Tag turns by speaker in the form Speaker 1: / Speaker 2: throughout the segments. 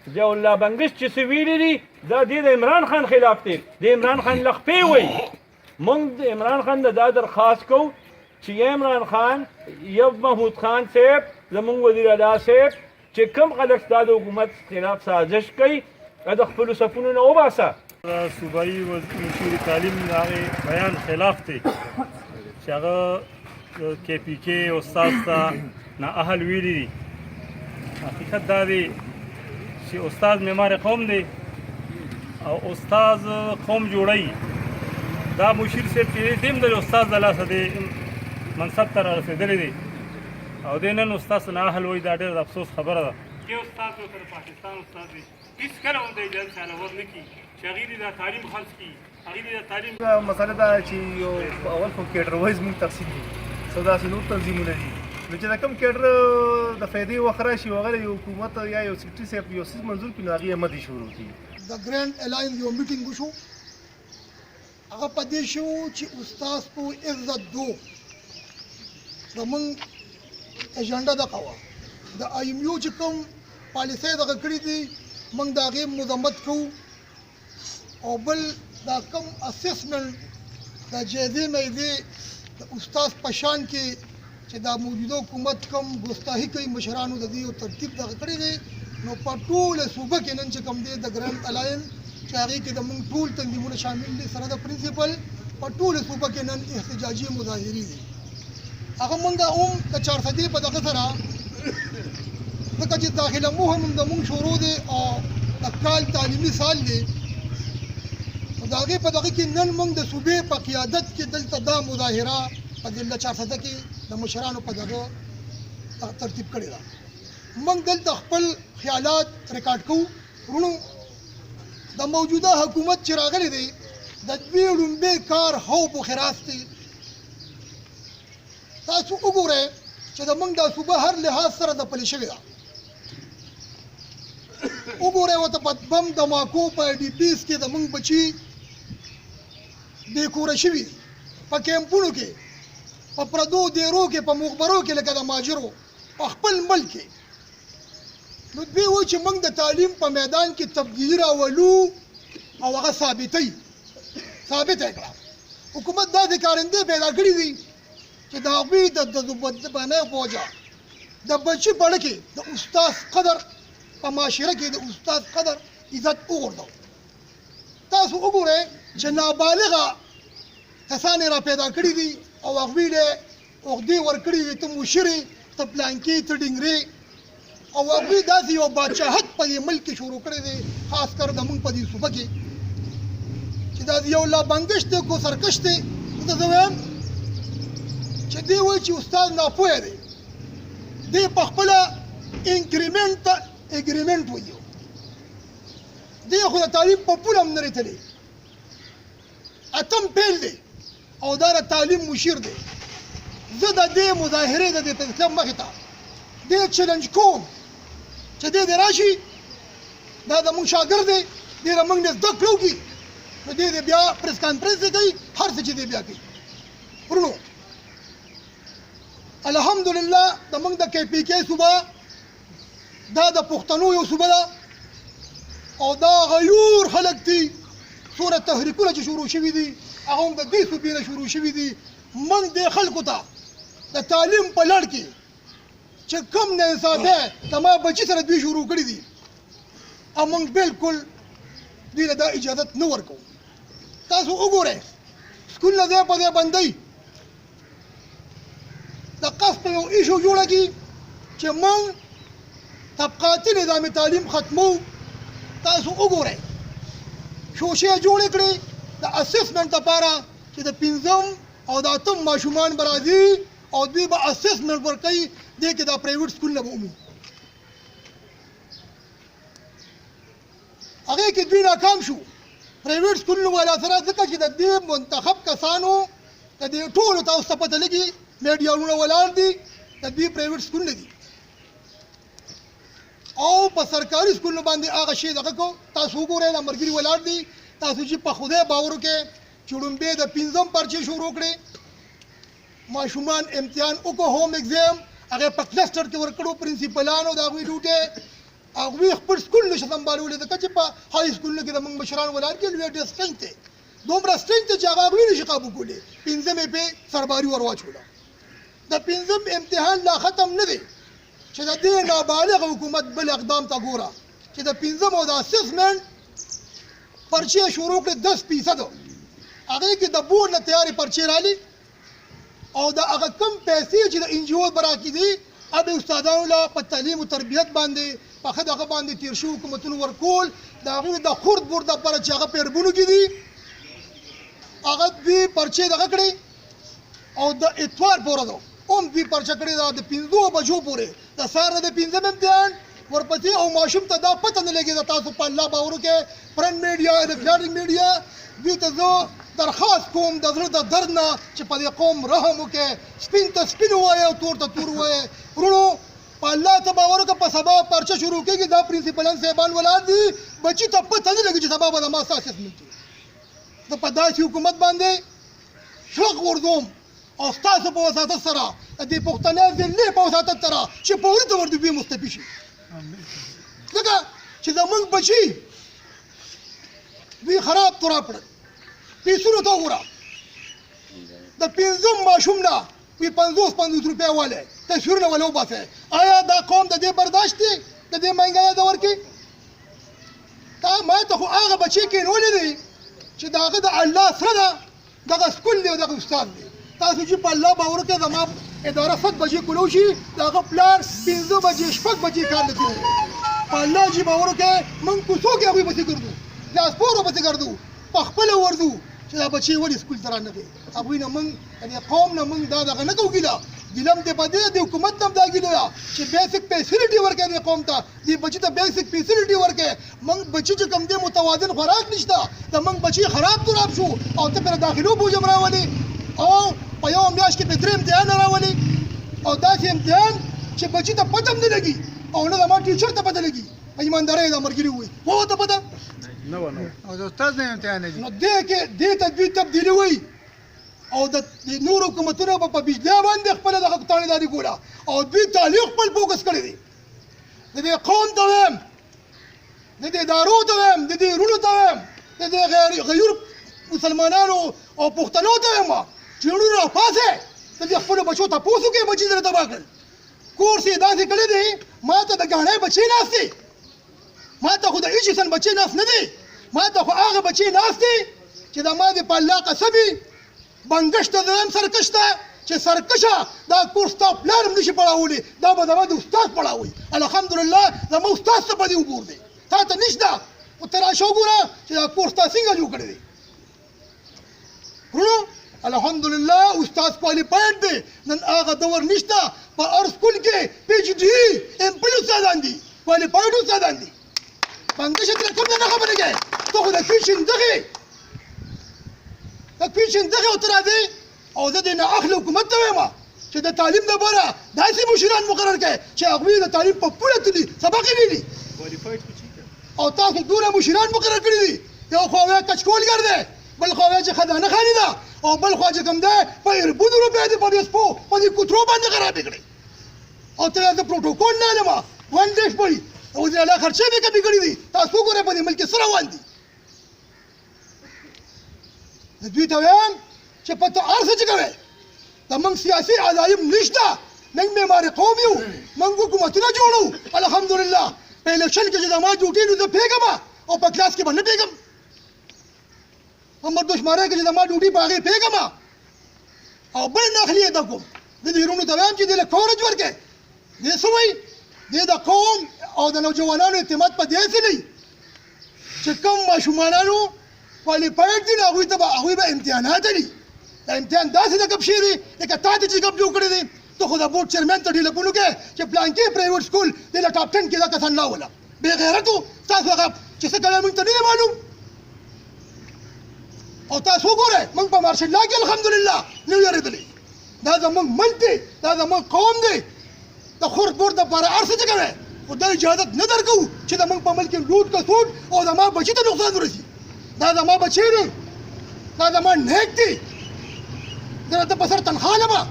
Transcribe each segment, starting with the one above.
Speaker 1: ضیاء الله بنګش چې څه ویلي دي دا دې د عمران خان خلاف دی د عمران خان لخپې وایي موږ د عمران خان د دا درخواست کوو چې عمران خان یو محمود خان صاحب زمونږ وزیر اعلی صاحب چې کوم خلک ستا د حکومت خلاف سازش کوي د خپلو صفونو نه وباسه
Speaker 2: صوبایي مشیر تعلیم د هغې بیان خلاف دی چې هغه کې پي کې استاد ته نااهل ویلي دي حقیقت دا دی چې استاد معمار قوم دی او استاد قوم جوړوي دا مشیر صاحب چې دی هم د استاد د لاسه دی منصب ته رارسېدلی دی او دی نن استاد ته نااهل وایي دا ډېره د افسوس خبره ده کې استاد ورسره پاکستان استاد دی هېڅکله هم د اجازه چاله ور نه کړي چې هغې دې دا تعلیم خلص کړي هغې دې دا تعلیم
Speaker 3: مسله دا چې یو اول خو کیډر وایز مونږ تقسیم دي څه داسې نور تنظیمونه دي نو چې د کوم کیډر د فایدې وخت راشي هغه یو حکومت یا یو سیکرټري صاحب یو څیز منظور کړي نو هغې یې مدې شروع کړي
Speaker 4: د ګرینډ الاین یو میټینګ وشو هغه په دې شو چې استاد په عزت دو زمونږ ایجنډا دغه وه د آی ایم یو چې کوم پالیسۍ دغه کړي دي موږ د هغې مذمت کوو او بل دا کوم اسسمنټ د جایزې میزې د استاد په شان کې چې دا موجوده حکومت کوم ګستاهي کوي مشرانو د دې یو ترتیب دغه کړی دی نو په ټوله صوبه کې نن چې کوم دی د ګرینډ الاین چې هغې کې د موږ ټول تنظیمونه شامل دي سره د پرنسپل په ټوله صوبه کې نن احتجاجي مظاهرې دي هغه موږ هم د 400 په دغه سره ځکه چې داخله مو هم د موږ شروع دی او د کال تعلیمي سال دی نو د هغې په دغه کې نن موږ د صوبې په قیادت کې دلته دا مظاهره په ضلع 400 کې د مشرانو په دغه ترتیب کړې ده موږ دلته خپل خیالات ریکارډ کوو ورونو د موجوده حکومت چې راغلی دی د دوی لومبی کار هوب و خراس دی تاسو وګورئ چې د موږ دا صوبه هر لحاظ سره د پلې شوې ده وګورئ ورته په بم دماکو په ای ډي پیز کې د موږ بچي بېکوره شوي دي په کیمپونو کې په پردو دیرو کې په مخبرو کې لکه د ماجرو په خپل ملک کې نو دوی وایي چې موږ د تعلیم په میدان کې تبدیلي راولو او هغه ثابته یې کړه حکومت داسې کارندې پیدا کړي دي چې د هغوی د دبانۍ په وجه د بچي بړه کې د استاد قدر په معاشره کې د استاد قدر عزت وغورځو تاسو وګورئ چې نابالغه کسان یې را پیدا کړي دي او هغوی له عقدې ورکړي دي ته مشر یې ته پلانکي ته ډنګرې او هغوی داسې یو بادشاهت په دې ملک کې شروع کړی دی خاص کر د موږ په دې صوبه کې چې دا یو لا بنګش دی کو سرکش دی زه وایم چې دی وایي چې استاد ناپوهه دی دی په خپله انکریمنټ ته اګریمنټ وایي دی خو د تعلیم په پول هم نه ریتلی اتم پیل دی او دا د تعلیم مشیر دی زه د دې مظاهرې د دې اسلام مخې ته دې چیلنج کوم چې دې راشي دا د موږ شاګرد دی دې له موږ نه زده کړه وکړي نو دې بیا پریس کانفرنس کوي هر څه چې دې بیا کوي ورونو الحمدلله د موږ د کې پي کې صوبه دا د پښتنو یو صوبه ده او دا غیور خلک دي څومره تحریکونه چې شروع شوي دي هغه هم د دې صوبې نه شروع شوي دي موږ دې خلکو ته د تعلیم په لړ کې چې کم ناانصافۍ زما بچي سره دوی شروع کړي دي او موږ بالکل دوی له دا اجازت نه ورکوو تاسو وګورئ سکولونه ځای په ځای بندوي د قصد یو ایشو جوړه کړي چې موږ طبقاتي نظام تعلیم ختمو تاسو وګورئ شوشې جوړې کړې د اسسمنټ لپاره چې د 5 او د 8 ماشومان به راځي او دوی به اسسمنټ ورکوي دې کې دا پرایویټ سکولونه به ومومي هغې کې دوی ناکام شو پرایویټ سکولونو والا سره ځکه چې د دې منتخب کسانو د دې ټولو تاسو ته پته لګي میډیاونه ولاړ دي د دوی پرایویټ سکولونه دي او په سرکاري سکولونو باندې هغه شی دغه کو تاسو وګورئ دا مرګري ولاړ دي تاسو چې په خدای باور وکړئ چې لومبې د 5 پرچې شروع کړې ماشومان امتحان وکړو هوم ایگزام هغه په کلسټر کې ورکړو پرنسپلانو د هغوی ډیوټۍ هغوی خپل سکول نشي سمبالولی ځکه چې په های سکولونو کې زموږ مشران ولاړ دي لوی ډېر سټرینګ دی دومره سټرینګ دی چې هغه هغوی نشي قابو کولی پنځم یې پې سرباري ور واچوله د پنځم امتحان لا ختم نه دی چې د دې نابالغ حکومت بل اقدام ته ګوره چې د پنځم او د اسسمنټ پرچې شروع کړې 10% هغې کې د بورډ نه تیارې پرچې رالي او د هغه کم پیسې چې د ان جی او به راکې دي هغه استادانو له په تعلیم او تربیت باندې په ښه دغه باندې تېر شوي حکومتونو ورکول د هغوی د خرد بورډ دپاره چې هغه په اربونو کې دي هغه دوی پرچې دغه کړې او د اتوار پورې ده هم دوی پرچه کړې ده د 5 بجو پورې د سهار نه د 5م امتحان ورپسې او ماشوم ته دا پته نه لګېده تاسو په الله باور وکړئ پرنټ میډیا الیکټرانیک میډیا دوی ته زه درخواست کوم د زړه د درد نه چې په دې قوم رحم وکړئ سپین ته سپین ووایئ او تور ته تور ووایئ وروڼو په الله ته باور وکړه په سبا پرچه شروع کېږي دا پرنسپلان صاحبان ولاړ دي بچي ته پته نه لګي چې سبا به زما څه اسسمنټ وي زه په داسې حکومت باندې شوق ورځوم او ستاسو په وساطت سره د دې پښتنې ذلې په وساطت سره چې پورې ته ورته دوی مستفي شي ځکه چې زموږ بچي دوی خراب تراب کړل پیسونو ته وګوره د 5 ماشوم نه وي 50 روپۍ والی تصویرونه ولې وباسئ آیا دا قوم د دې برداشت دی د دې مهنګۍ دور کې تا ما ته خو هغه بچي کېنولي دي چې د هغه د الله سره ده دغه سکول دی او دغه استاد دی تاسو چې په الله باور وکړئ زما اداره 7 بجې کولو شي د هغه پلان 15 بجې 6 بجې کار نه کوي په الله چې باور وکړئ موږ کوڅو کې هغوی پسې ګرځو ډاسپورو پسې ګرځو په خپله ورځو چې دا بچي ولې سکول ته رانغلي هغوی نه موږ د قوم نه موږ دا دغه نه کوو ګیله ګیله هم دې په دې د حکومت نه هم دا ګیله ده چې بیسک فیسیلیټي ورکړي دې قوم ته دې بچي ته بیسک فیسیلیټي ورکړي موږ بچي چې کوم دی متوازن خوراک نشته د موږ بچي خراب تراب شو او ته پرې داخلو بوجم راولي او په یو میاشت کې په 3 امتحان راولي او داسې امتحان چې بچي ته پته هم نه لګي او نه زما ټیچر ته پته لګي په ایماندارۍ دا ملګري ووایي وه ته پته
Speaker 3: او د استاد نه امتحان دی
Speaker 4: نو دې ته دوی تبدیلي وایي او د نورو حکومتونو په بجدا باندې خپله دغه تاڼېداري کوله او دوی تعلیم خپل فوکس کړی دی د دې قوم ته وایم د دې ادارو ته وایم د دې وروڼو ته وایم د دې غیر مسلمانانو او پښتنو ته وایم چې وروڼو راپاڅئ د دې خپلو بچو تپوس وکړئ بچي سره تباه کړل کورس یې داسې کړی دی ما ته د ګاڼۍ بچی ناست دی ما ته خو د ایچسن بچی ناست نه دی ما ته خو هغه بچی ناست دی چې د ما دې په الله قسم وي بنګش ته دویم سرکش ته چې سرکشه دا کورس تا پلار هم نشي پړاولی دا به زما د استاد پړاوي الحمدلله زما استاد څه په دې وګور دی تا ته نشته خو ته راشه وګوره چې دا کورس تا څنګه جوړ کړی دی وروڼو الحمدلله استاد کوالیفاید دی نن هغه دور نشته په هر سکول کې پی ایچ ډي ایم پل استادان دي کوالیفاید استادان دي بنګش ته کوم نه خبرې کوي ته خو د کوشن دغه دغه ورته راځي او زه دې نه اخلي حکومت ته وایم چې د تعلیم لپاره داسې مشران مقرر کړي چې هغوی د تعلیم په پوره تلي سبق یې ویلي او تاسو دومره مشران مقرر کړي دي یو خو هغه کچکولګر دی بل خو هغه چې خزانه خاني ده او بل خو چې کوم دی په اربونو روپۍ دي په دې سپو په دې کوترو باندې خرابې کړي او ته د پروټوکول نه علمه ون ډیش پوي او دې الله خرچې به کمې کړي دي تاسو ګورئ په دې ملک کې څه روان دي دوی ته وایم چې په ته هر څه چې کوې د موږ سیاسي علایم نشته موږ معمار قوم یو موږ حکومتونه جوړو الحمدلله په الیکشن کې چې زما ډیوټي نو زه پوهېږم او په کلاس کې به نه پوهېږم په مردوشمارۍ کې چې زما ډیوټي په هغې پوهېږم او بل نه اخلي ادا کوم د دې وروڼو ته وایم چې دې له کورج ورکړې دې څه وایي دې د قوم او د نوجوانانو اعتماد په دې سلی چې کوم ماشومانانو کوالیفاید دي نو هغوی ته به هغوی به امتحانات لري دا امتحان داسې د ګپ شی دی لکه تا ته چې ګپ جوړ کړی دی ته خو د بورډ چیرمین ته ټیلیفون وکړې چې پلانکې پرایویټ سکول دی له ټاپ 10 کې دا کسان راوله بې غیرتو ستاسو هغه چې څه کوي موږ ته نه دی معلوم او تاسو وګورئ موږ په مارشل لا کې الحمدلله نه یو یېرېدلي دا زموږ ملک دی دا زموږ قوم دی د خورد بورډ دپاره هر څه چې کوئ خو دا اجازت نه درکوو چې زموږ په ملک کې لوټ کسوټ او زما بچي ته نقصان ورسي دا زما بچی دی دا زما نیک دی زه د ده په سر تنخوا لمه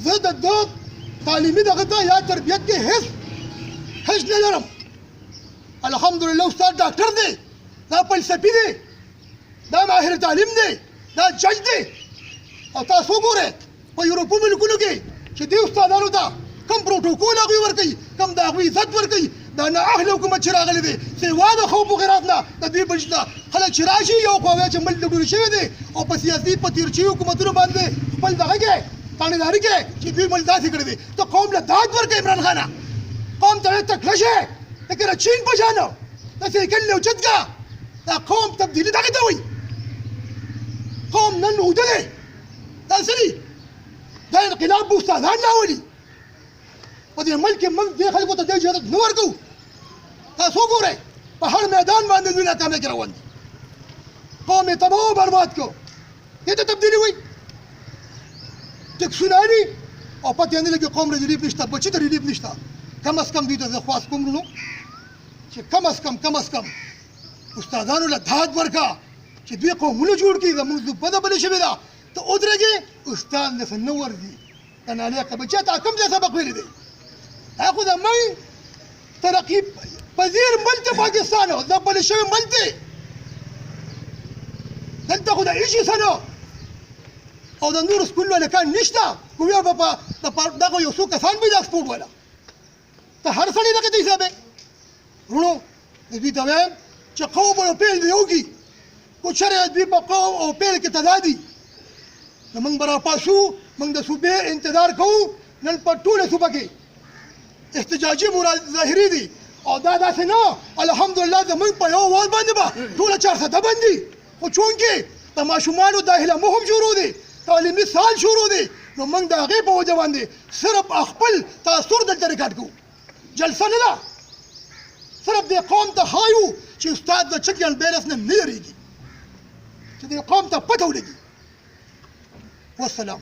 Speaker 4: زه د ده تعلیمي دغه ته یا تربیت کې هېڅ هیڅ نه لرم. الحمدلله استاد ډاکټر دی، دا فلسفي دی، دا ماهر تعلیم دی، دا جج دی. او تاسو وګورئ په یورپي ملکونو کې چې دې استادانو ته کوم پروټوکول هغوی ورکوي، کوم د هغوی عزت ورکوي. دا نااهله حکومت چې راغلی دی سوا د خوف و غیرات نه د دوی بچ نه خلک چې راشي یو خوا وایي چې ملک ډوډۍ شوی دی او په سیاسي په تېر شوي حکومتونو باندې خپل دغه کې تانیداري کې چې دوی ملک داسې کړی دی. ته قوم له داد ورکوې عمران خانه، قوم ته تکړه شې لکه چین په شانه داسې کلي اوچت کا. دا قوم تبدیلي دغه ته وایي. قوم نن اوده دی، دا څه دي؟ دا انقلاب به استادان راولي. په دې ملک کې موږ دې خلکو ته دې اجازه نه ورکوو. تاسو وګورئ په هر میدان باندې دوی ناکامۍ کې روان دي. قوم یې تباه و برباد کړو. دې ته تبدیلي وایي. ټکسونه اړي او پته یې نه لګي قوم ریلیف نشته، بچي ته ریلیف نشته. کم از کم دوی ته زه خواست کوم وروڼو چې کم از کم استادانو له داد ورکړه چې دوی قومونه جوړ کړي. زموږ بده بلې شوې ده، ته ودرېږې استاد داسې نه ورځي. د نالایقه بچی تا کوم ځای سبق ویلی دی؟ دا خو زموږ ترقي پذیر ملک دی پاکستان، دا بلې شوی ملک دی. دلته خو د هېڅ څه نه او د نورو سکولونو هلکان نشته. کومیا به په دغه یو څو کسان به دا سپورټ والا ته هر سړی دغه ته حساب یې. وروڼو زه دوی ته وایم چې قوم او پیل دې وکړي. کو چېرې دوی په قوم او پیل کې تضادي نو موږ به راپاڅو، موږ د صوبې انتظار کوو. نن په ټوله صوبه کې احتجاجي ظاهري دي او دا داسې نه الحمدلله زموږ په یو آواز باندې به ټوله 400 بندي. خو چونکې د ماشومانو داخله مهم شروع دی، تعلیمي سال شروع دی، نو موږ د هغې په وجه باندې صرف خپل تاثر دلته ریکارډ کوو. جلسه نه ده، صرف دې قوم ته ښایو چې استاد د چک اینډ بیلنس نه نه یېرېږي، چې دې قوم ته پته ولګي. والسلام.